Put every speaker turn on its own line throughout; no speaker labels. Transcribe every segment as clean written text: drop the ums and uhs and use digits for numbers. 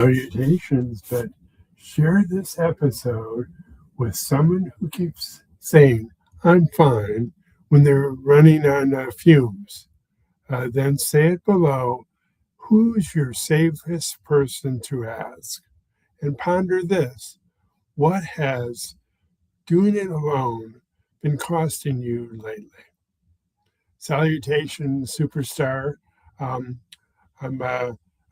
Salutations, but share this episode with someone who keeps saying, I'm fine, when they're running on fumes. Then say it below, who's your safest person to ask? And ponder this, what has doing it alone been costing you lately? Salutations, superstar. Um, I'm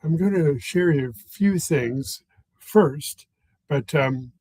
I'm going to share a few things first, but and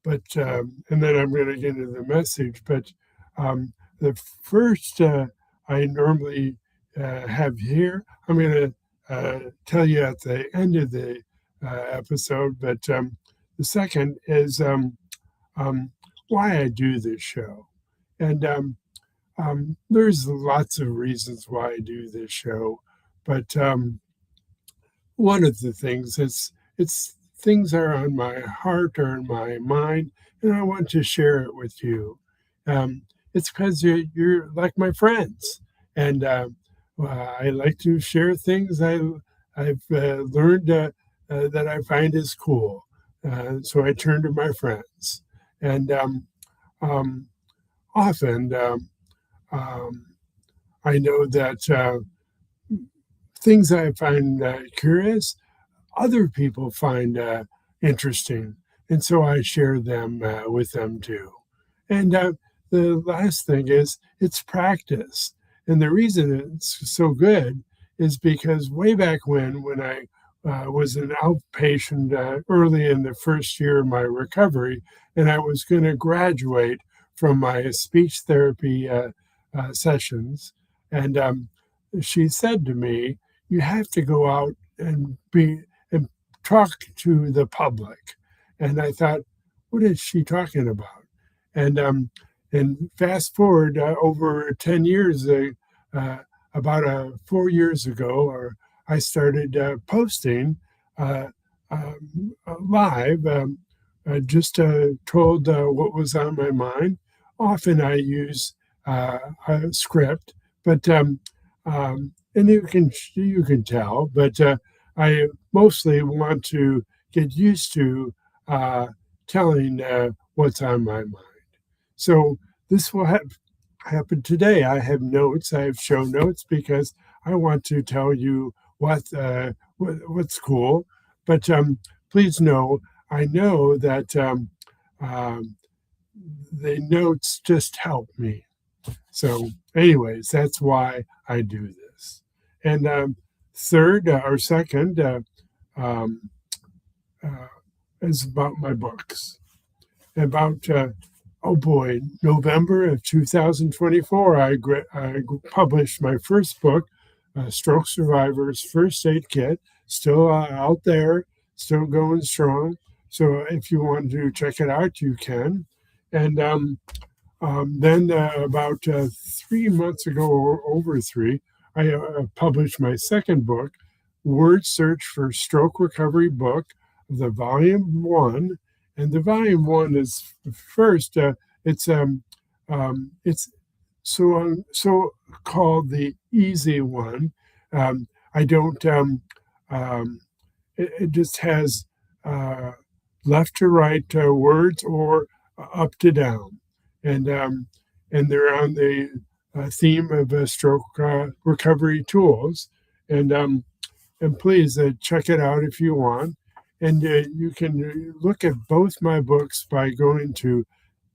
then I'm going to get into the message. But the first I normally have here, I'm going to tell you at the end of the episode. But the second is um, why I do this show, and there's lots of reasons why I do this show, but one of the things it's things that are on my heart or in my mind, and I want to share it with you. It's because you're like my friends, and I like to share things I've learned that I find is cool. So I turn to my friends, and um, often um, I know that things I find curious, other people find interesting, and so I share them with them too. And the last thing is it's practice, and the reason it's so good is because way back when I was an outpatient early in the first year of my recovery, and I was going to graduate from my speech therapy sessions, and she said to me, "You have to go out and talk to the public." And I thought, what is she talking about? And fast forward over 10 years, about 4 years ago, or I started posting uh, live, just told what was on my mind. Often I use a script, but and you can tell, but I mostly want to get used to telling what's on my mind. So this will happen today. I have notes. I have show notes because I want to tell you what's cool. But please know, I know that um, the notes just help me. So, anyways, that's why I do this. And third or second um, uh, is about my books. About, oh boy, November of 2024, I published my first book, Stroke Survivors First Aid Kit, still out there, still going strong. So if you want to check it out, you can. And then about 3 months ago, or over three, I published my second book, Word Search for Stroke Recovery Book, the Volume 1. And the Volume 1 is first, it's so called the easy one. I don't, it just has left to right words or up to down, and they're on the theme of stroke recovery tools, and please check it out if you want, and you can look at both my books by going to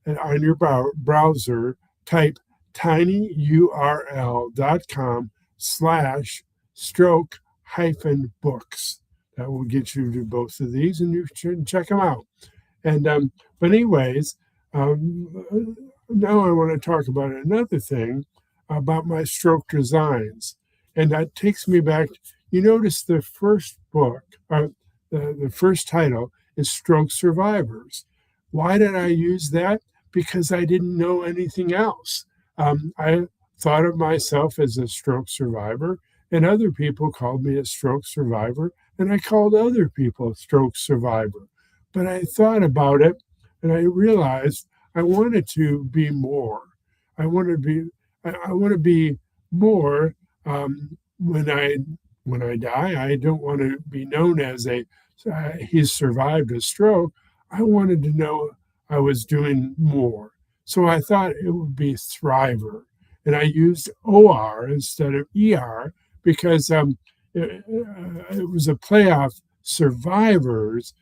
on your browser, type tinyurl.com/stroke hyphen books. That will get you to both of these, and you should check them out. And but anyways, now I want to talk about another thing about my stroke designs, and that takes me back. You notice the first book, the first title is Stroke Survivors. Why did I use that? Because I didn't know anything else. I thought of myself as a stroke survivor, and other people called me a stroke survivor, and I called other people a stroke survivor. But I thought about it, and I realized I wanted to be more. I want to be. I want to be more when I die. I don't want to be known as a he's survived a stroke, I wanted to know I was doing more. So I thought it would be Thriver. And I used OR instead of ER because it was a play off survivors.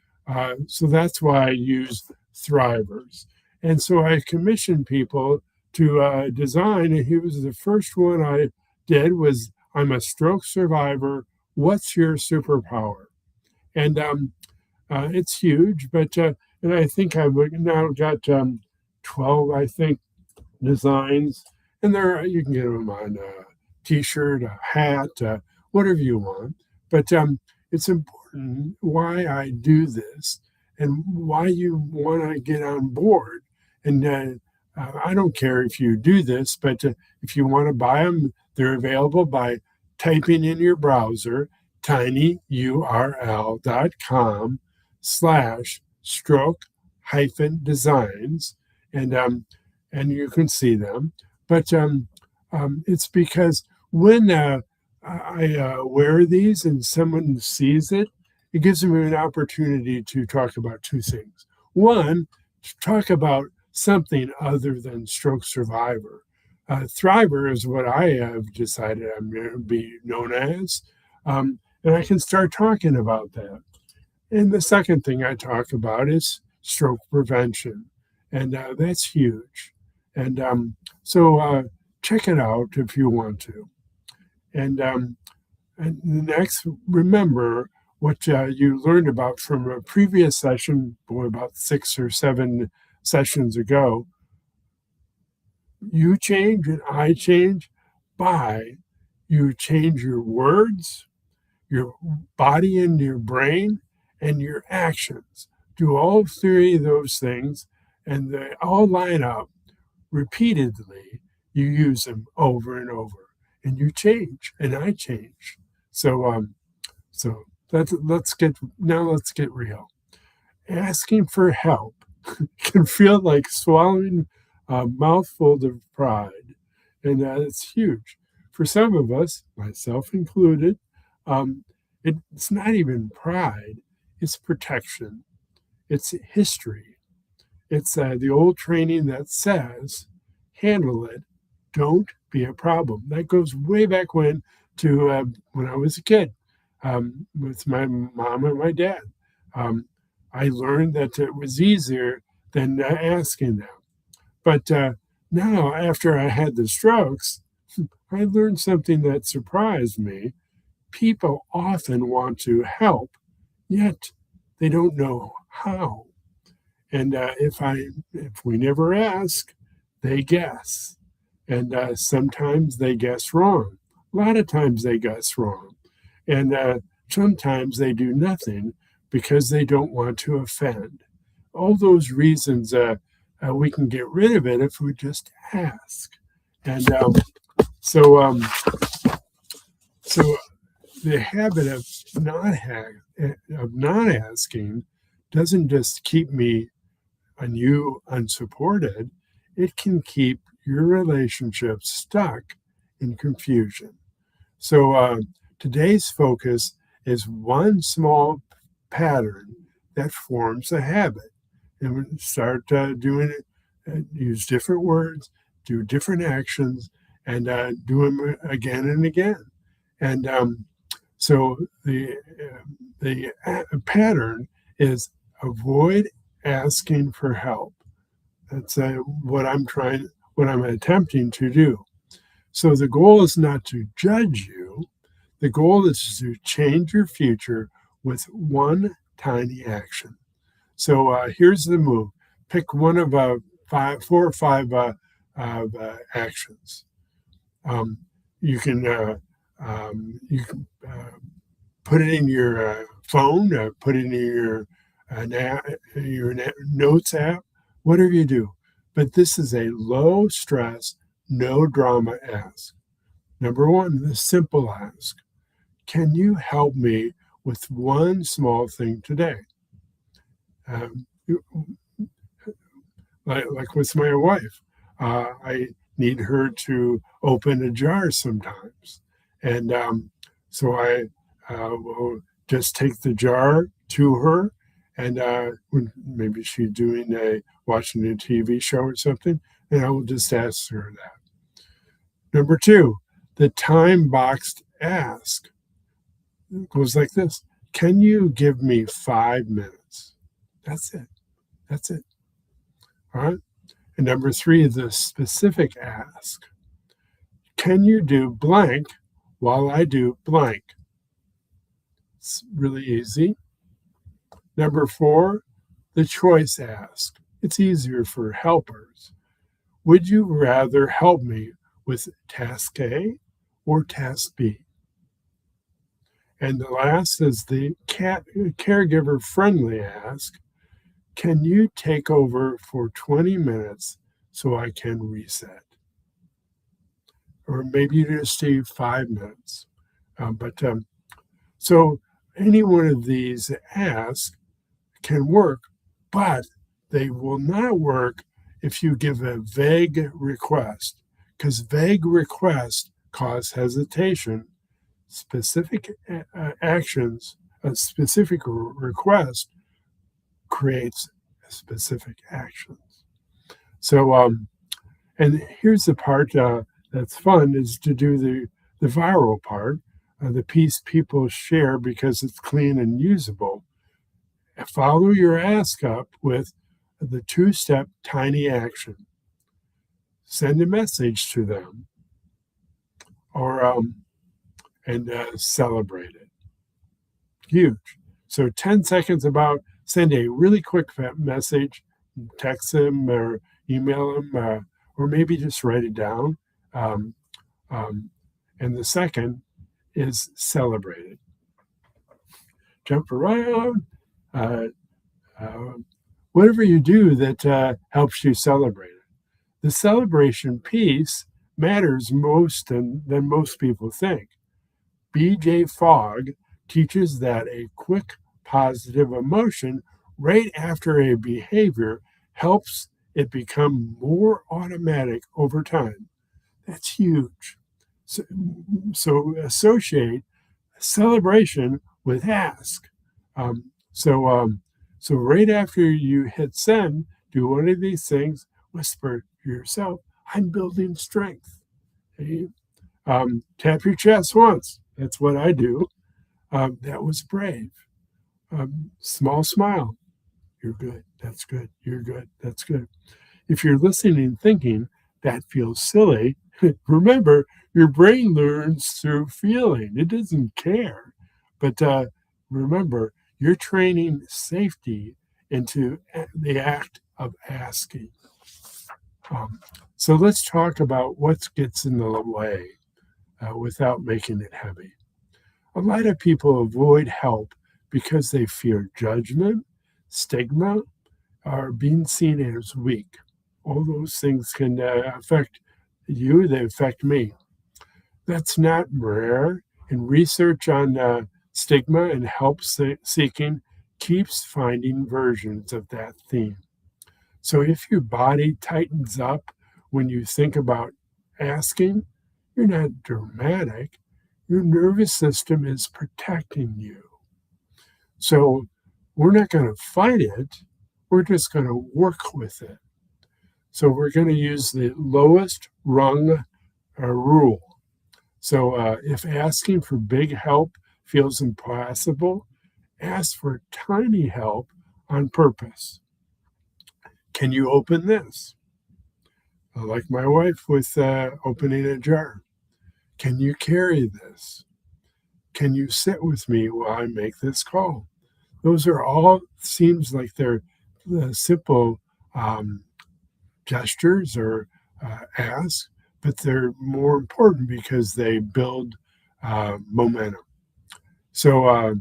So that's why I used Thrivors. And so I commissioned people to design, and he was the first one I did was I'm a stroke survivor. What's your superpower? And it's huge, but and I think I've now got 12, I think, designs, and there you can get them on a T-shirt, a hat, whatever you want. But it's important why I do this and why you want to get on board. And I don't care if you do this, but if you want to buy them, they're available by typing in your browser tinyurl.com/stroke hyphen designs, and you can see them. But it's because when I wear these and someone sees it, it gives me an opportunity to talk about two things. One, to talk about something other than stroke survivor. Thriver is what I have decided I'm going to be known as, and I can start talking about that. And the second thing I talk about is stroke prevention, and that's huge. And so check it out if you want to. And next, remember what you learned about from a previous session, about 6 or 7 sessions ago. You change and I change by you change your words, your body and your brain, and your actions. Do all 3 of those things, and they all line up repeatedly. You use them over and over, and you change, and I change. So let's get real. Asking for help can feel like swallowing a mouthful of pride, and it's huge. For some of us, myself included, it's not even pride, it's protection, it's history. It's the old training that says, handle it, don't be a problem. That goes way back when I was a kid with my mom and my dad. I learned that it was easier than asking them. But now, after I had the strokes, I learned something that surprised me. People often want to help, yet they don't know how. And if we never ask, they guess. And sometimes they guess wrong. A lot of times they guess wrong. And sometimes they do nothing because they don't want to offend. All those reasons we can get rid of it if we just ask. And so the habit of not asking doesn't just keep me and you unsupported. It can keep your relationship stuck in confusion. So today's focus is one small pattern that forms a habit. And we start doing it, use different words, do different actions, and do them again and again. And so the pattern is avoid asking for help. That's what I'm attempting to do. So the goal is not to judge you. The goal is to change your future with one tiny action. So here's the move. Pick one of 4 or 5 actions. You can put it in your phone, put it in your notes app, whatever you do. But this is a low stress, no drama ask. Number 1, the simple ask. Can you help me with one small thing today? Like with my wife, I need her to open a jar sometimes. And so I will just take the jar to her, and when maybe she's watching a TV show or something, and I will just ask her that. Number two, the time boxed ask. It goes like this: can you give me 5 minutes? That's it. That's it. All right. And number three, the specific ask. Can you do blank while I do blank? It's really easy. Number four, the choice ask. It's easier for helpers. Would you rather help me with task A or task B? And the last is the caregiver-friendly ask. Can you take over for 20 minutes so I can reset? Or maybe you just do 5 minutes. So any one of these asks can work, but they will not work if you give a vague request, because vague requests cause hesitation. Specific actions, a specific request creates specific actions. So, and here's the part that's fun, is to do the viral part, the piece people share because it's clean and usable. Follow your ask up with the 2-step tiny action. Send a message to them, or and celebrate it. Huge. So 10 seconds about, send a really quick message, text them or email them, or maybe just write it down. And the second is celebrate it. Jump around, whatever you do that helps you celebrate it. The celebration piece matters most than most people think. B.J. Fogg teaches that a quick positive emotion right after a behavior helps it become more automatic over time. That's huge. So associate celebration with ask. So right after you hit send, do one of these things, whisper to yourself, I'm building strength. Okay? Tap your chest once. That's what I do. That was brave. Small smile. You're good. That's good. You're good. That's good. If you're listening and thinking, that feels silly, remember, your brain learns through feeling. It doesn't care. But remember, you're training safety into the act of asking. So let's talk about what gets in the way without making it heavy. A lot of people avoid help because they fear judgment, stigma, or being seen as weak. All those things can affect you, they affect me. That's not rare, and research on stigma and help seeking keeps finding versions of that theme. So if your body tightens up when you think about asking, you're not dramatic. Your nervous system is protecting you. So we're not going to fight it. We're just going to work with it. So we're going to use the lowest rung rule. So if asking for big help feels impossible, ask for tiny help on purpose. Can you open this? Like my wife with opening a jar. Can you carry this? Can you sit with me while I make this call? Those are all, seems like they're simple gestures or asks, but they're more important because they build momentum. So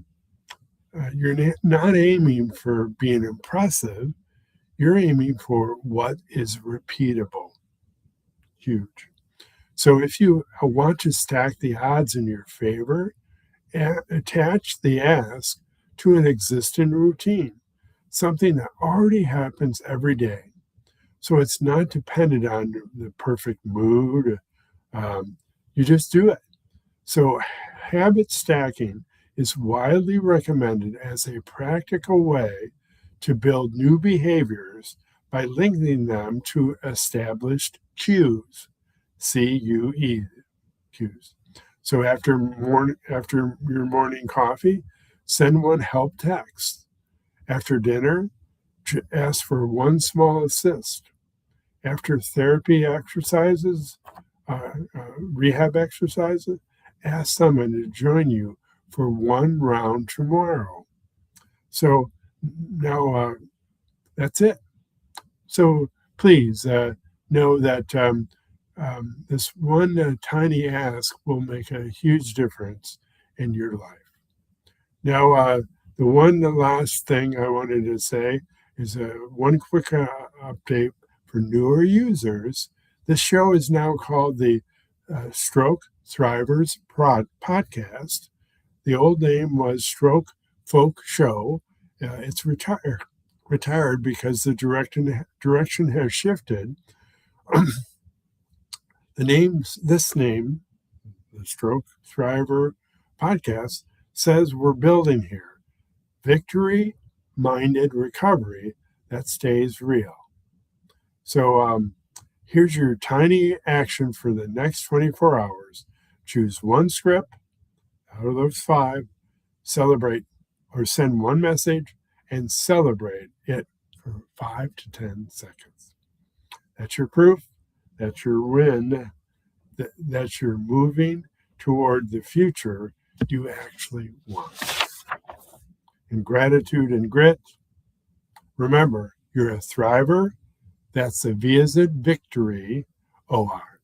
you're not aiming for being impressive. You're aiming for what is repeatable. Huge. So if you want to stack the odds in your favor, attach the ask to an existing routine, something that already happens every day. So it's not dependent on the perfect mood. You just do it. So habit stacking is widely recommended as a practical way to build new behaviors by linking them to established cues, CUE cues. So after your morning coffee, send one help text. After dinner, ask for one small assist. After therapy exercises, rehab exercises, ask someone to join you for one round tomorrow. So now that's it. So please know that this one tiny ask will make a huge difference in your life. Now, the last thing I wanted to say is one quick update for newer users. This show is now called the Stroke Thrivors Podcast. The old name was Stroke Folk Show. It's retired because the direction has shifted. This name, the Stroke Thriver Podcast, says we're building here victory-minded recovery that stays real. So here's your tiny action for the next 24 hours. Choose one script out of those 5, celebrate or send one message and celebrate it for 5 to 10 seconds. That's your proof. That's your win. That's your moving toward the future you actually want. In gratitude and grit, remember, you're a thriver. That's the V as in victory, OR.